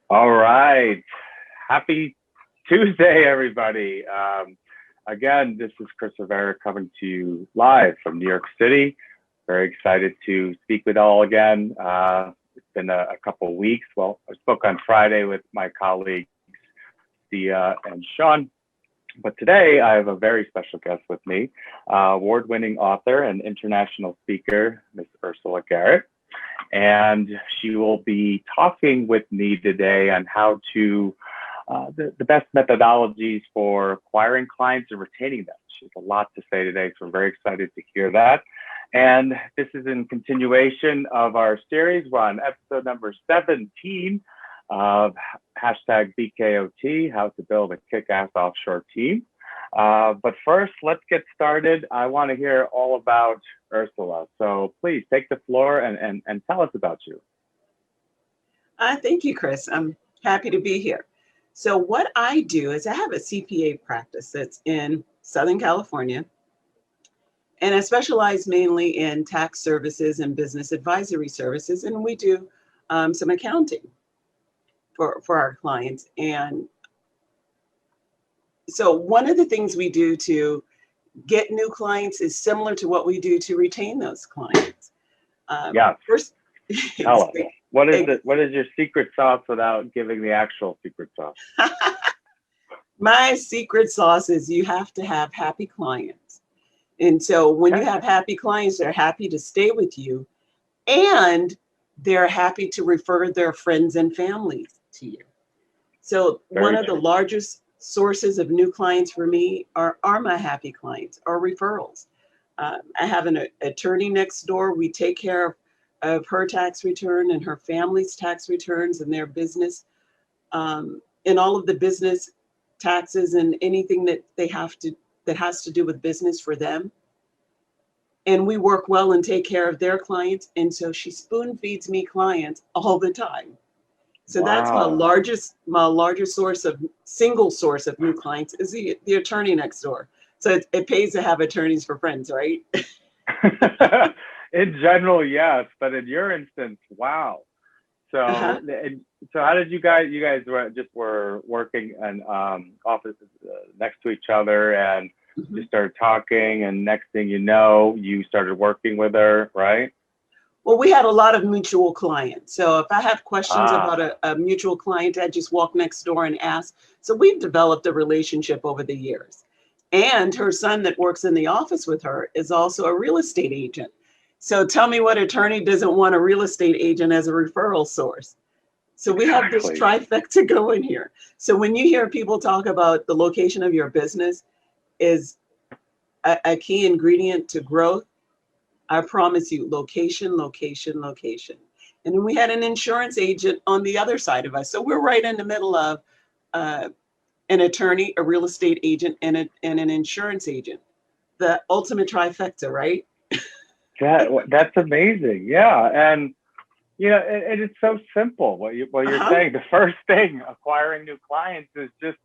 All right. Happy Tuesday, everybody. Again, this is 𝗘𝗵𝗵𝗿𝗶𝗃 coming to you live from New York City. Very excited to speak with all again. It's been a couple of weeks. Well, I spoke on Friday with my colleagues, 𝗬𝗂 and Sean. But today I have a very special guest with me, award-winning author and international speaker, Ms. 𝗘𝗵𝗵𝗿𝗶. And she will be talking with me today on how to, the best methodologies for acquiring clients and retaining them. She has a lot to say today, so I'm very excited to hear that. And this is in continuation of our series. We're on episode number 17 of #Bkot, how to build a kick-ass offshore team. But first, let's get started. I want to hear all about Ursula. So please take the floor and tell us about you. Thank you, Chris. I'm happy to be here. So what I do is I have a CPA practice that's in Southern California, and I specialize mainly in tax services and business advisory services, and we do some accounting for our clients. And so one of the things we do to get new clients is similar to what we do to retain those clients. Yeah. First, tell us. What is your secret sauce without giving the actual secret sauce? My secret sauce is you have to have happy clients. And so when you have happy clients, they're happy to stay with you, and they're happy to refer their friends and families to you. So one of the largest sources of new clients for me are my happy clients, or referrals. I have an attorney next door. We take care of her tax return and her family's tax returns and their business, and all of the business taxes and anything that that has to do with business for them. And we work well and take care of their clients. And so she spoon feeds me clients all the time. So that's my largest single source of new clients is the attorney next door. So it pays to have attorneys for friends, right? In general, yes, but in your instance, wow. So, so how did you guys were working in offices next to each other, and you started talking, and next thing you know, you started working with her, right? Well, we had a lot of mutual clients. So if I have questions about a mutual client, I just walk next door and ask. So we've developed a relationship over the years. And her son that works in the office with her is also a real estate agent. So tell me what attorney doesn't want a real estate agent as a referral source? So we have this trifecta going here. So when you hear people talk about the location of your business is a key ingredient to growth, I promise you, location, location, location. And then we had an insurance agent on the other side of us. So we're right in the middle of an attorney, a real estate agent, and an insurance agent. The ultimate trifecta, right? That's amazing. Yeah. And, you know, it's so simple what you're saying. The first thing, acquiring new clients, is just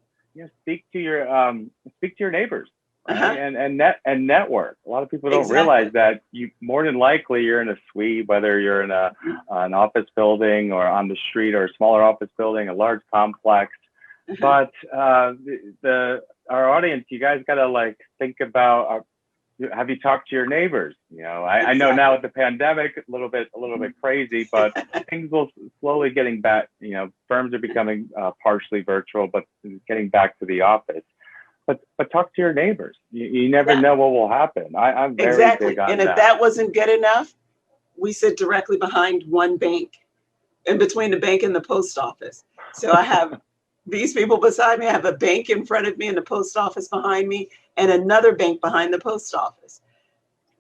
speak to your neighbors. Right? And network. A lot of people don't realize that more than likely you're in a suite, whether you're in an office building or on the street, or a smaller office building, a large complex. But our audience, you guys gotta think about. Have you talked to your neighbors? You know, I know now with the pandemic, a little bit crazy, but things will slowly getting back. You know, firms are becoming partially virtual, but getting back to the office. But talk to your neighbors. You never know what will happen. I'm very big on that. And if that wasn't good enough, we sit directly behind one bank, in between the bank and the post office. So I have these people beside me. I have a bank in front of me and the post office behind me, and another bank behind the post office.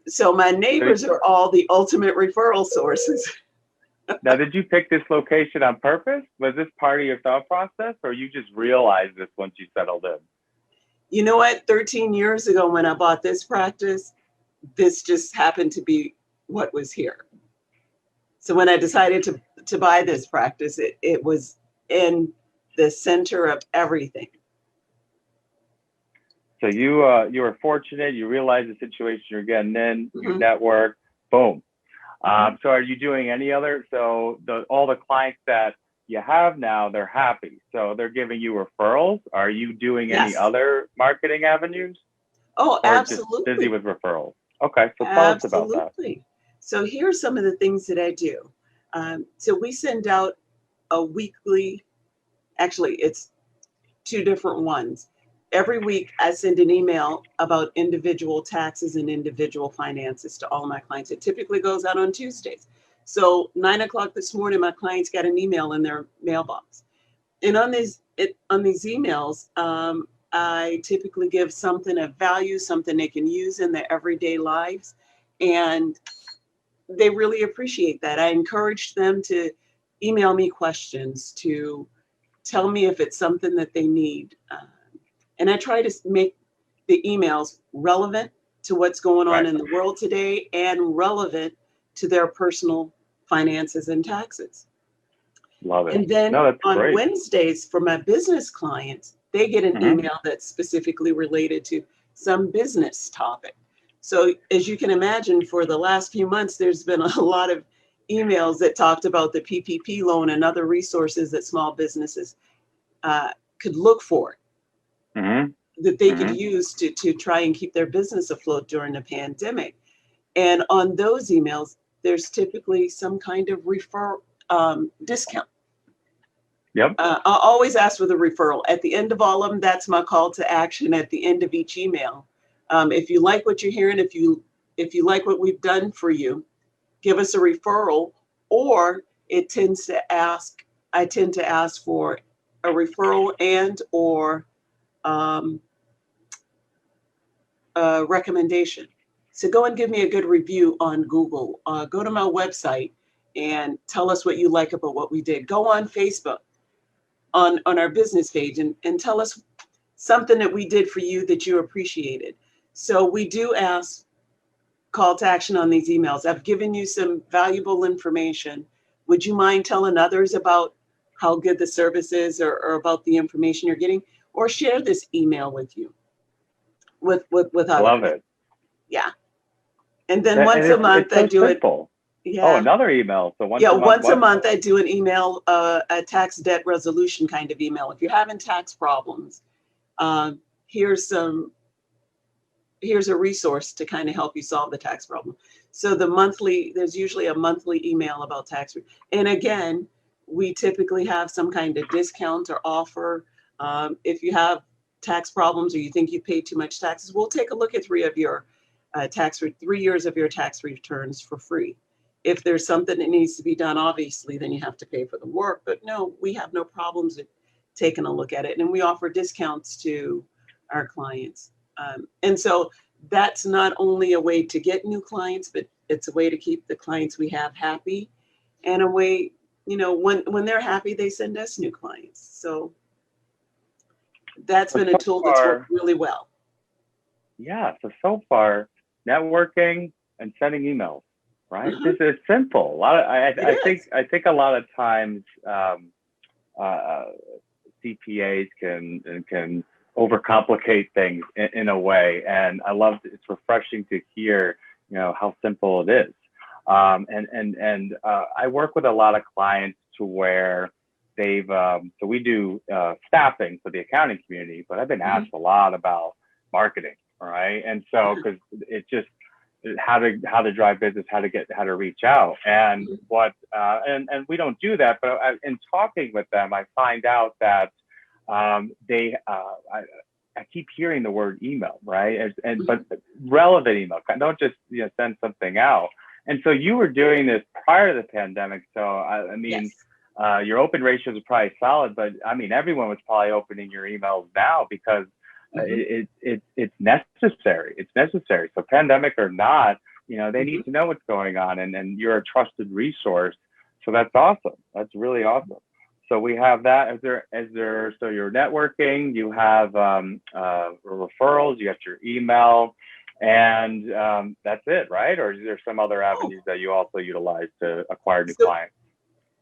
So my neighbors are all the ultimate referral sources. Now, did you pick this location on purpose? Was this part of your thought process, or you just realized this once you settled in? You know what? 13 years ago when I bought this practice, this just happened to be what was here. So when I decided to buy this practice, it was in the center of everything. So you were fortunate. You realized the situation you're getting in. You network. Boom. So are you doing any other? So all the clients that you have now, they're happy. So they're giving you referrals. Are you doing any Yes. other marketing avenues? Oh, Or absolutely. just busy with referrals? Okay, so tell us about that. Absolutely. So here's some of the things that I do. So we send out a weekly, actually it's 2 different ones. Every week I send an email about individual taxes and individual finances to all my clients. It typically goes out on Tuesdays. So 9 o'clock this morning, my clients got an email in their mailbox. And on these emails, I typically give something of value, something they can use in their everyday lives. And they really appreciate that. I encourage them to email me questions, to tell me if it's something that they need. And I try to make the emails relevant to what's going on in the world today and relevant to their personal finances and taxes. Love it. And then No, that's on great. Wednesdays for my business clients, they get an email that's specifically related to some business topic. So as you can imagine, for the last few months, there's been a lot of emails that talked about the PPP loan and other resources that small businesses could look for, that they could use to try and keep their business afloat during the pandemic. And on those emails, there's typically some kind of discount. Yep. I'll always ask for the referral. At the end of all of them, that's my call to action at the end of each email. If you like what you're hearing, if you like what we've done for you, give us a referral. Or I tend to ask for a referral and or a recommendation. So go and give me a good review on Google. Go to my website and tell us what you like about what we did. Go on Facebook on our business page and tell us something that we did for you that you appreciated. So we do ask call to action on these emails. I've given you some valuable information. Would you mind telling others about how good the service is or about the information you're getting? Or share this email with you, with others. I love it. Yeah. And then once a month I do it. Yeah. Oh, another email. So once a month I do an email, a tax debt resolution kind of email. If you're having tax problems, here's a resource to kind of help you solve the tax problem. So there's usually a monthly email about tax. And again, we typically have some kind of discount or offer. If you have tax problems or you think you paid too much taxes, we'll take a look at 3 years of your tax returns for free. If there's something that needs to be done, obviously, then you have to pay for the work. But no, we have no problems with taking a look at it. And we offer discounts to our clients. And so that's not only a way to get new clients, but it's a way to keep the clients we have happy, and a way, when they're happy, they send us new clients. So that's been a tool that's worked really well. Yeah. So far, networking and sending emails, right? This is simple. I think a lot of times CPAs can overcomplicate things in a way, and it's refreshing to hear how simple it is. And I work with a lot of clients to where they've so we do staffing for the accounting community, but I've been asked a lot about marketing, right? And so because it's just how to drive business, how to reach out, and and we don't do that, but in talking with them, I find out that I keep hearing the word email, right? But relevant email. Don't just send something out. And so you were doing this prior to the pandemic. So I mean, yes. Your open ratios are probably solid, but I mean, everyone was probably opening your emails now because it's necessary. It's necessary. So pandemic or not, they need to know what's going on, and you're a trusted resource. So that's awesome. That's really awesome. So we have that. So you're networking, you have referrals, you have your email, and that's it, right? Or is there some other avenues that you also utilize to acquire new clients?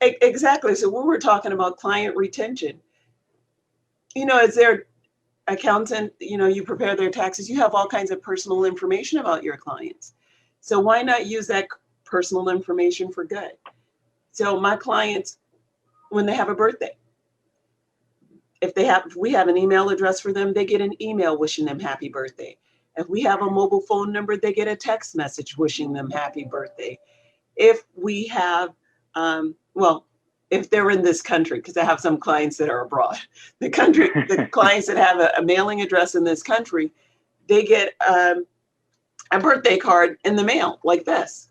Exactly. So when we're talking about client retention, as their accountant, you prepare their taxes, you have all kinds of personal information about your clients. So why not use that personal information for good? So my clients, when they have a birthday. If we have an email address for them, they get an email wishing them happy birthday. If we have a mobile phone number, they get a text message wishing them happy birthday. If we have, well, if they're in this country, because I have some clients that are abroad, the clients that have a mailing address in this country, they get a birthday card in the mail like this.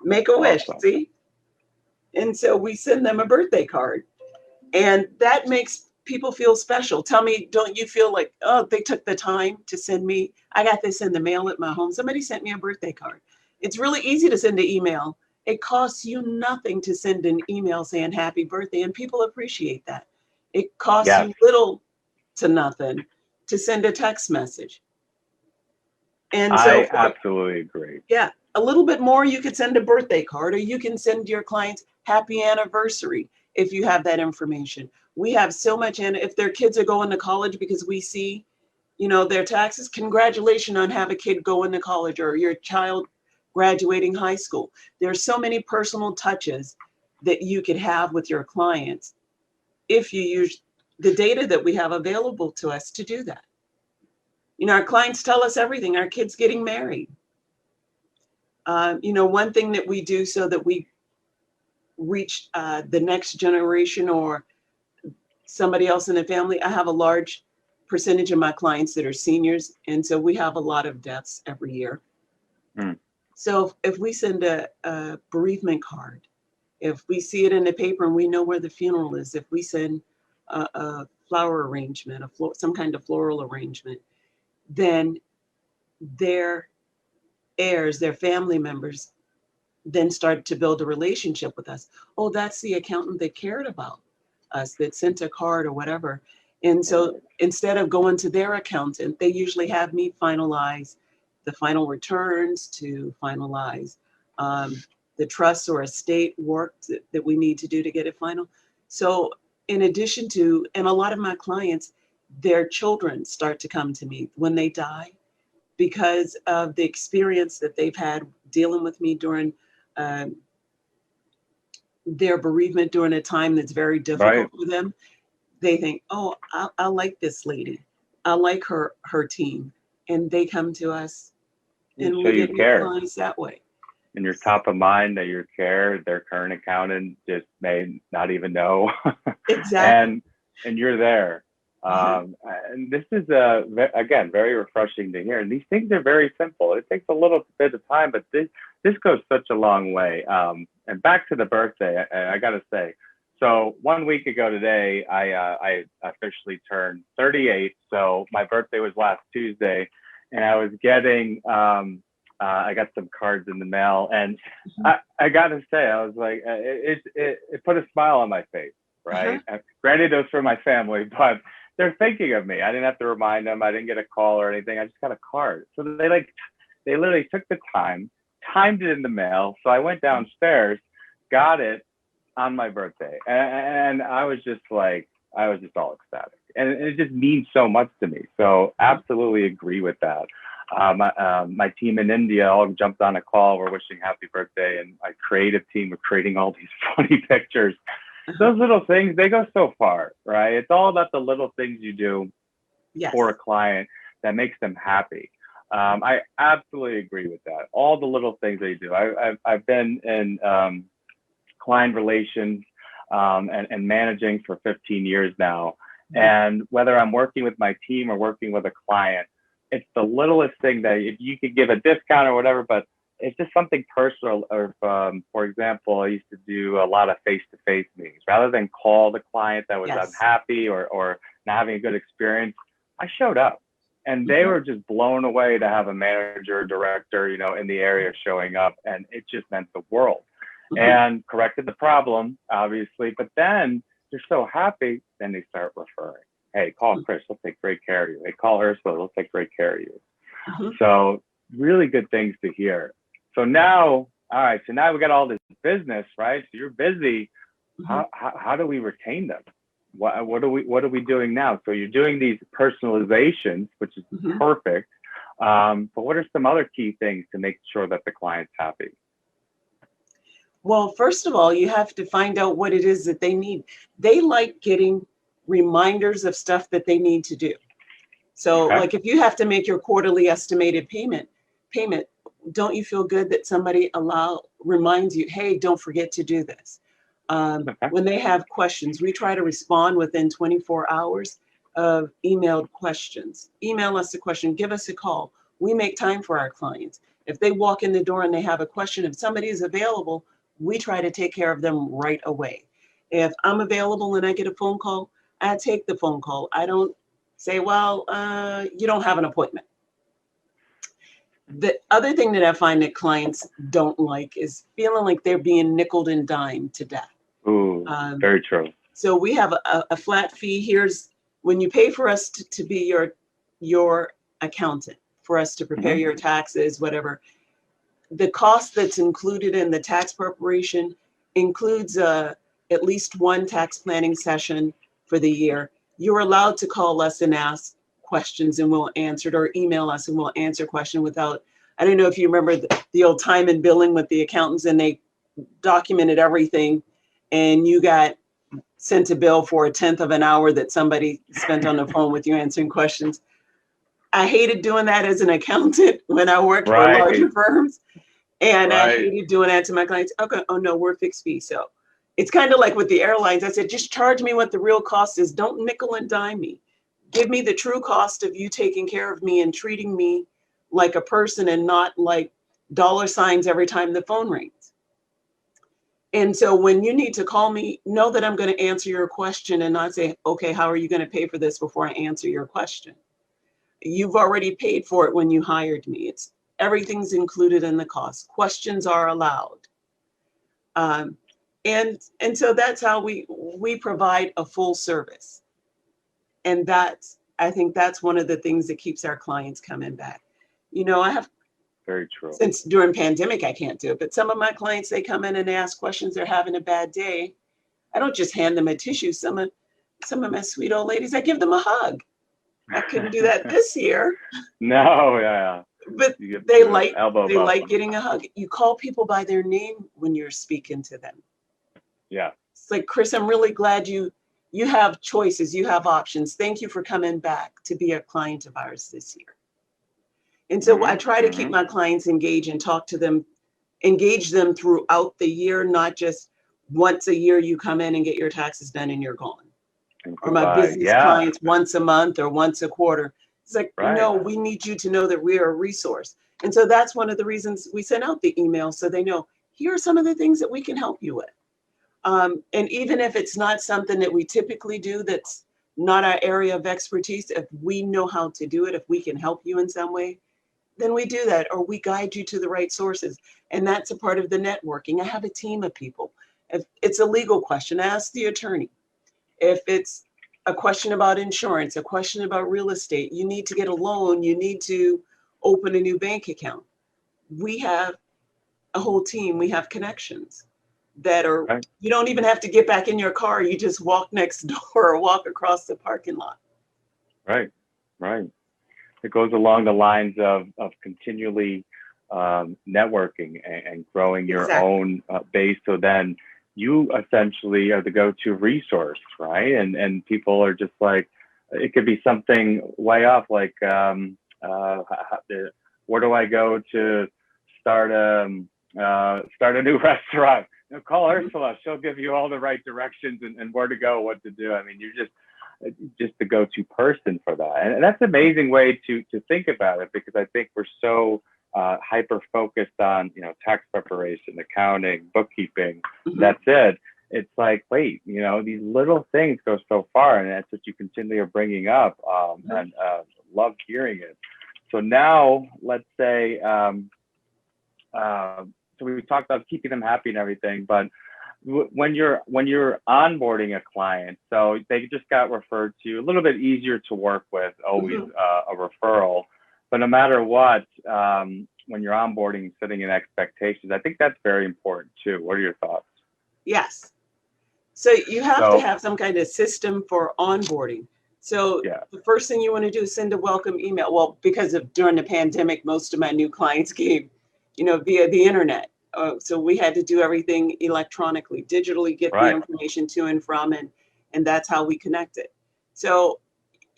Make a wish, Awesome. see? And so we send them a birthday card. And that makes people feel special. Tell me, don't you feel like, oh, they took the time to send me, I got this in the mail at my home. Somebody sent me a birthday card. It's really easy to send an email. It costs you nothing to send an email saying happy birthday, and people appreciate that. It costs Yes. you little to nothing to send a text message. And so I absolutely agree. yeah, a little bit more, you could send a birthday card, or you can send your clients happy anniversary if you have that information. We have so much, and if their kids are going to college, because we see, you know, their taxes, congratulations on have a kid going to college, or your child graduating high school. There's so many personal touches that you could have with your clients if you use the data that we have available to us to do that. You know, our clients tell us everything. Our kids getting married. You know, one thing that we do so that we reach the next generation or somebody else in the family, I have a large percentage of my clients that are seniors. And so we have a lot of deaths every year. Mm. So if we send a bereavement card, if we see it in the paper and we know where the funeral is, if we send a flower arrangement, some kind of floral arrangement, then their heirs, their family members, then start to build a relationship with us. Oh, that's the accountant that cared about us, that sent a card or whatever. And so instead of going to their accountant, they usually have me finalize the final returns, to finalize the trust or estate work that we need to do to get it final. So in addition to, and a lot of my clients, their children start to come to me when they die because of the experience that they've had dealing with me during their bereavement, during a time that's very difficult for them. They think, oh, I like this lady. I like her team. And they come to us and So we you get care. clients that way. And you're top of mind, that you care. Their current accountant just may not even know. Exactly. and you're there. And this is, again, very refreshing to hear. And these things are very simple. It takes a little bit of time, but this goes such a long way. And back to the birthday, I got to say, so 1 week ago today, I officially turned 38. So my birthday was last Tuesday, and I was getting, I got some cards in the mail, and I got to say, I was like, it put a smile on my face, right? Granted, it was for my family, but they're thinking of me. I didn't have to remind them. I didn't get a call or anything. I just got a card. So they literally took the time, timed it in the mail. So I went downstairs, got it on my birthday. And I was just all ecstatic. And it just means so much to me. So absolutely agree with that. My team in India all jumped on a call. We're wishing happy birthday. And my creative team were creating all these funny pictures. Those little things, they go so far, right? It's all about the little things you do for a client that makes them happy. I absolutely agree with that. All the little things they do. I've been in client relations and managing for 15 years now. And whether I'm working with my team or working with a client, it's the littlest thing that if you could give a discount or whatever, but it's just something personal. Or for example, I used to do a lot of face-to-face meetings. Rather than call the client that was unhappy or not having a good experience, I showed up. And they were just blown away to have a manager, director, you know, in the area showing up. And it just meant the world. And corrected the problem, obviously. But then they're so happy, then they start referring. Hey, call Chris, we'll take great care of you. Hey, call Ursula, we'll take great care of you. So really good things to hear. So now, all right, so now we got all this business, right? So you're busy. How do we retain them? What are we doing now? So you're doing these personalizations, which is perfect. But what are some other key things to make sure that the client's happy? Well, first of all, you have to find out what it is that they need. They like getting reminders of stuff that they need to do. So Okay. like if you have to make your quarterly estimated payment, don't you feel good that somebody reminds you, hey, don't forget to do this? Okay. When they have questions, we try to respond within 24 hours of emailed questions. Email us a question, give us a call. We make time for our clients. If they walk in the door and they have a question, if somebody is available, we try to take care of them right away. If I'm available and I get a phone call, I take the phone call. I don't say, well, you don't have an appointment. The other thing that I find that clients don't like is feeling like they're being nickeled and dimed to death. Ooh, very true. So we have a flat fee. Here's when you pay for us to be your accountant, for us to prepare your taxes, whatever. The cost that's included in the tax preparation includes at least one tax planning session for the year. You're allowed to call us and ask questions and we'll answer it, or email us and we'll answer question without, I don't know if you remember the old time and billing with the accountants, and they documented everything and you got sent a bill for 1/10 of an hour that somebody spent on the phone with you answering questions. I hated doing that as an accountant when I worked for larger firms. And I hated doing that to my clients. Okay, oh no, we're fixed fee. So it's kind of like with the airlines. I said, just charge me what the real cost is. Don't nickel and dime me. Give me the true cost of you taking care of me and treating me like a person and not like dollar signs every time the phone rings. And so when you need to call me, know that I'm going to answer your question and not say, okay, how are you going to pay for this before I answer your question? You've already paid for it when you hired me. Everything's included in the cost. Questions are allowed. And so that's how we provide a full service. And I think that's one of the things that keeps our clients coming back. You know, I have, very true. Since during pandemic, I can't do it, but some of my clients, they come in and they ask questions, they're having a bad day. I don't just hand them a tissue. Some of my sweet old ladies, I give them a hug. I couldn't do that this year. No, yeah. But they like getting a hug. You call people by their name when you're speaking to them. Yeah. It's like, Chris, I'm really glad you have choices, you have options. Thank you for coming back to be a client of ours this year. And so I try to keep my clients engaged and talk to them, engage them throughout the year, not just once a year you come in and get your taxes done and you're gone. Or my business clients once a month or once a quarter. It's like, no, we need you to know that we are a resource. And so that's one of the reasons we send out the email, so they know, here are some of the things that we can help you with. And even if it's not something that we typically do, that's not our area of expertise, if we know how to do it, if we can help you in some way, then we do that, or we guide you to the right sources. And that's a part of the networking. I have a team of people. If it's a legal question, ask the attorney. If it's a question about insurance, a question about real estate, you need to get a loan, you need to open a new bank account. We have a whole team, we have connections that are, you don't even have to get back in your car, you just walk next door or walk across the parking lot. Right. It goes along the lines of continually networking and growing your own base, so then you essentially are the go-to resource, right? And people are just like, it could be something way off, like where do I go to start a new restaurant? You know, call Ursula, she'll give you all the right directions and where to go, what to do. I mean, you're just the go-to person for that. And that's an amazing way to think about it, because I think we're so hyper focused on, you know, tax preparation, accounting, bookkeeping. That's it. It's like, wait, you know, these little things go so far, and that's what you continually are bringing up. And love hearing it. So now let's say, so we talked about keeping them happy and everything, but when you're onboarding a client, so they just got referred to you, a little bit easier to work with, always a referral. But no matter what, when you're onboarding, setting in expectations, I think that's very important too. What are your thoughts? Yes. So you have to have some kind of system for onboarding. So the first thing you want to do is send a welcome email. Well, because of during the pandemic, most of my new clients came, you know, via the internet. So we had to do everything electronically, digitally, get the information to and from, and that's how we connected. So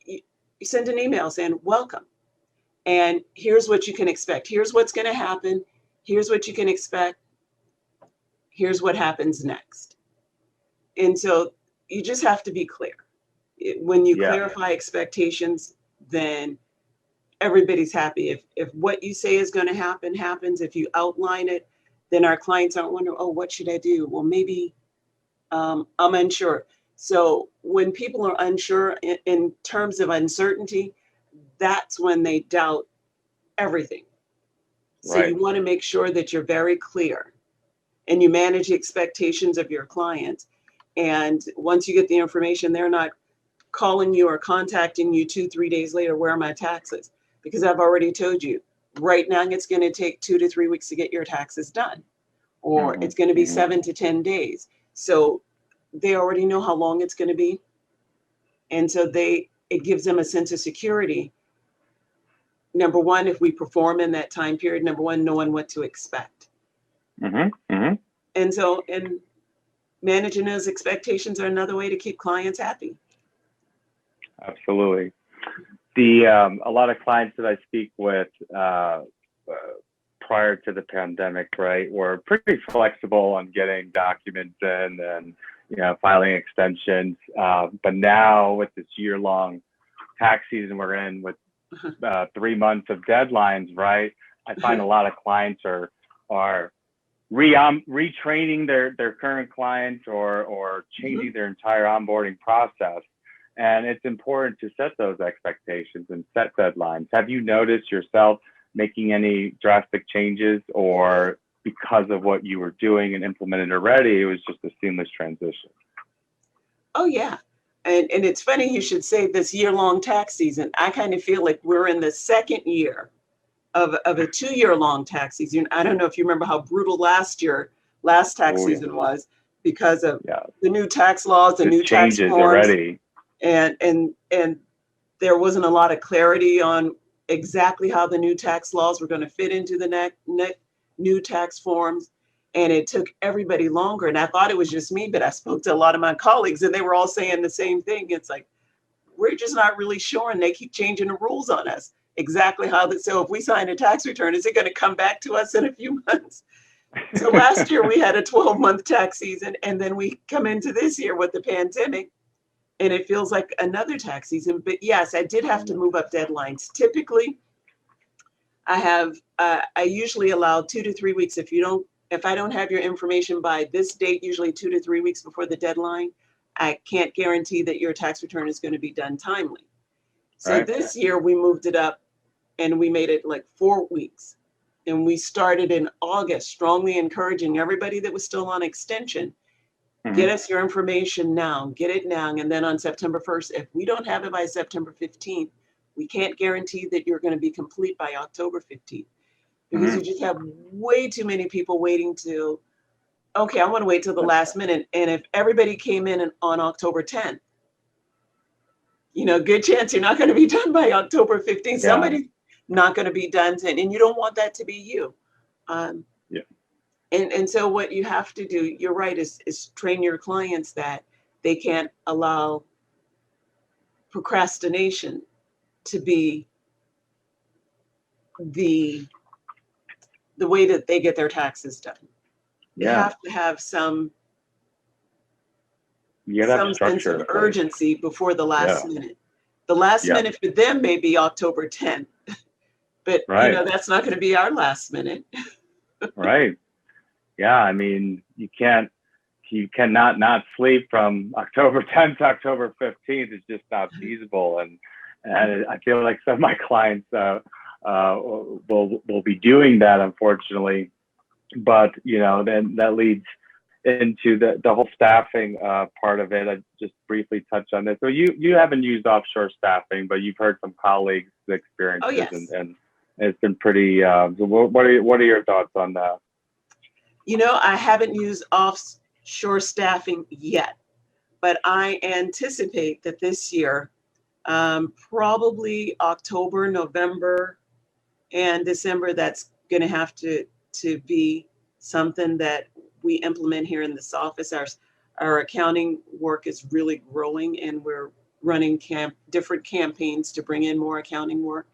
you send an email saying, welcome, and here's what you can expect. Here's what's going to happen. Here's what you can expect. Here's what happens next. And so you just have to be clear. When you clarify expectations, then everybody's happy. If what you say is going to happen happens, if you outline it, then our clients aren't wondering, oh, what should I do? Well, maybe I'm unsure. So when people are unsure in terms of uncertainty, that's when they doubt everything. So you want to make sure that you're very clear and you manage the expectations of your clients. And once you get the information, they're not calling you or contacting you 2-3 days later, where are my taxes? Because I've already told you, right now it's going to take 2 to 3 weeks to get your taxes done, or it's going to be 7 to 10 days. So they already know how long it's going to be. And so it gives them a sense of security. Number one, if we perform in that time period, number one, knowing what to expect. And so, and managing those expectations are another way to keep clients happy. Absolutely. A lot of clients that I speak with prior to the pandemic, right, were pretty flexible on getting documents in and, filing extensions. But now with this year-long tax season we're in with 3 months of deadlines, right, I find a lot of clients are retraining their current clients or changing their entire onboarding process. And it's important to set those expectations and set deadlines. Have you noticed yourself making any drastic changes, or because of what you were doing and implemented already, it was just a seamless transition? Oh, yeah. And it's funny you should say this year-long tax season. I kind of feel like we're in the second year of a 2-year-long tax season. I don't know if you remember how brutal last tax season was, because of the new tax laws, the new tax forms already. And there wasn't a lot of clarity on exactly how the new tax laws were going to fit into the new tax forms. And it took everybody longer. And I thought it was just me, but I spoke to a lot of my colleagues and they were all saying the same thing. It's like, we're just not really sure. And they keep changing the rules on us. Exactly how that. So if we sign a tax return, is it going to come back to us in a few months? So last year we had a 12-month tax season. And then we come into this year with the pandemic. And it feels like another tax season. But yes, I did have to move up deadlines. Typically, I usually allow 2 to 3 weeks. If I don't have your information by this date, usually 2 to 3 weeks before the deadline, I can't guarantee that your tax return is going to be done timely. So this year we moved it up and we made it like 4 weeks. And we started in August, strongly encouraging everybody that was still on extension, get us your information now, get it now. And then on September 1st, if we don't have it by September 15th, we can't guarantee that you're going to be complete by October 15th. Because you just have way too many people waiting till, okay, I want to wait till the last minute. And if everybody came in on October 10th, good chance you're not going to be done by October 15th. Somebody's not going to be done, and you don't want that to be you. And so what you have to do, you're right, is train your clients that they can't allow procrastination to be the way that they get their taxes done. You have to have some sense of urgency before the last minute. The last minute for them may be October 10th, but that's not going to be our last minute. Right. Yeah. I mean, you cannot not sleep from October 10th to October 15th. It's just not feasible. And I feel like some of my clients will be doing that, unfortunately. But, then that leads into the whole staffing part of it. I just briefly touched on this. So you haven't used offshore staffing, but you've heard some colleagues' experiences. Oh, yes. and it's been pretty, so what are your thoughts on that? I haven't used offshore staffing yet, but I anticipate that this year, probably October, November, and December, that's going to have to be something that we implement here in this office. Our accounting work is really growing, and we're running different campaigns to bring in more accounting work.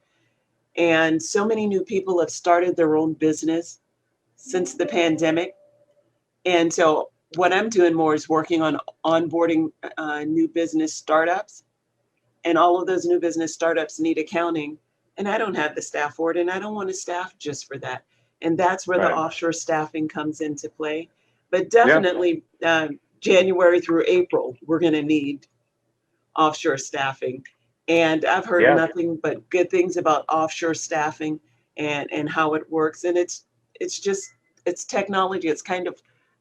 And so many new people have started their own business since the pandemic. And so what I'm doing more is working on onboarding new business startups. And all of those new business startups need accounting. And I don't have the staff for it, and I don't want to staff just for that. And that's where the offshore staffing comes into play. But definitely January through April, we're going to need offshore staffing. And I've heard nothing but good things about offshore staffing and how it works. And it's technology. It's kind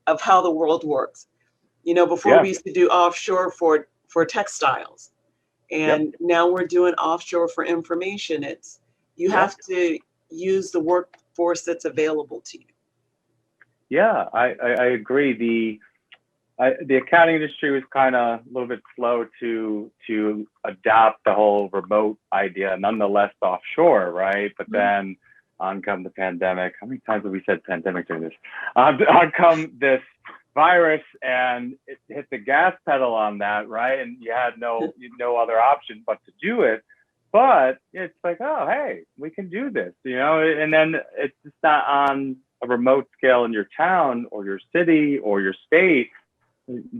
of how the world works. You know, before we used to do offshore for textiles. And now we're doing offshore for information. You have to use the workforce that's available to you. Yeah, I agree. The accounting industry was kind of a little bit slow to adopt the whole remote idea, nonetheless offshore, right? But then on come the pandemic. How many times have we said pandemic during this? On come this virus, and it hit the gas pedal on that, right? And you had no other option but to do it. But it's like, oh, hey, we can do this, you know? And then it's just not on a remote scale in your town or your city or your state,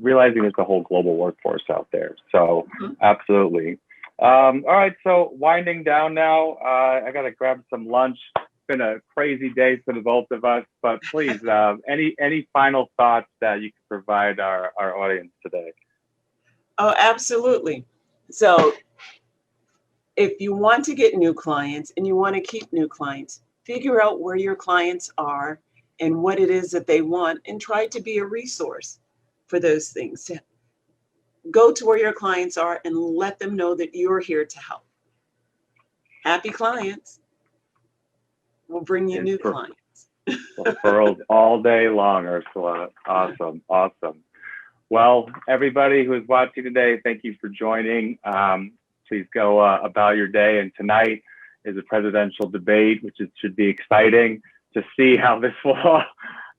realizing there's a whole global workforce out there. So absolutely. All right, so winding down now, I got to grab some lunch. It's been a crazy day for the both of us, but please, any final thoughts that you could provide our audience today? Oh, absolutely. So if you want to get new clients and you want to keep new clients, figure out where your clients are and what it is that they want, and try to be a resource for those things. Go to where your clients are and let them know that you're here to help. Happy clients will bring you new clients. Referrals all day long, Ursula. Awesome, awesome. Well, everybody who is watching today, thank you for joining. Please go about your day. And tonight is a presidential debate, which should be exciting to see how this will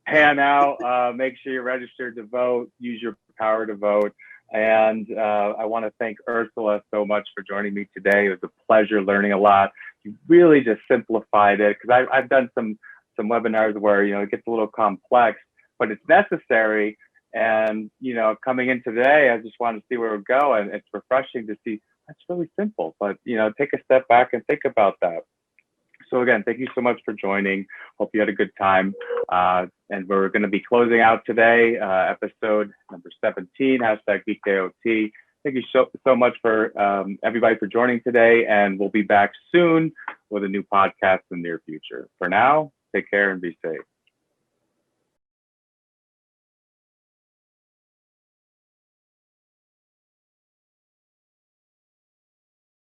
pan out. Make sure you're registered to vote. Use your power to vote. And I want to thank Ursula so much for joining me today. It was a pleasure learning a lot. You really just simplified it, because I've done some webinars where, it gets a little complex, but it's necessary. And, coming in today, I just wanted to see where it would go. And it's refreshing to see that's really simple, but, take a step back and think about that. So again, thank you so much for joining. Hope you had a good time. And we're going to be closing out today, episode number 17, #Bkot. Thank you so much for everybody for joining today. And we'll be back soon with a new podcast in the near future. For now, take care and be safe.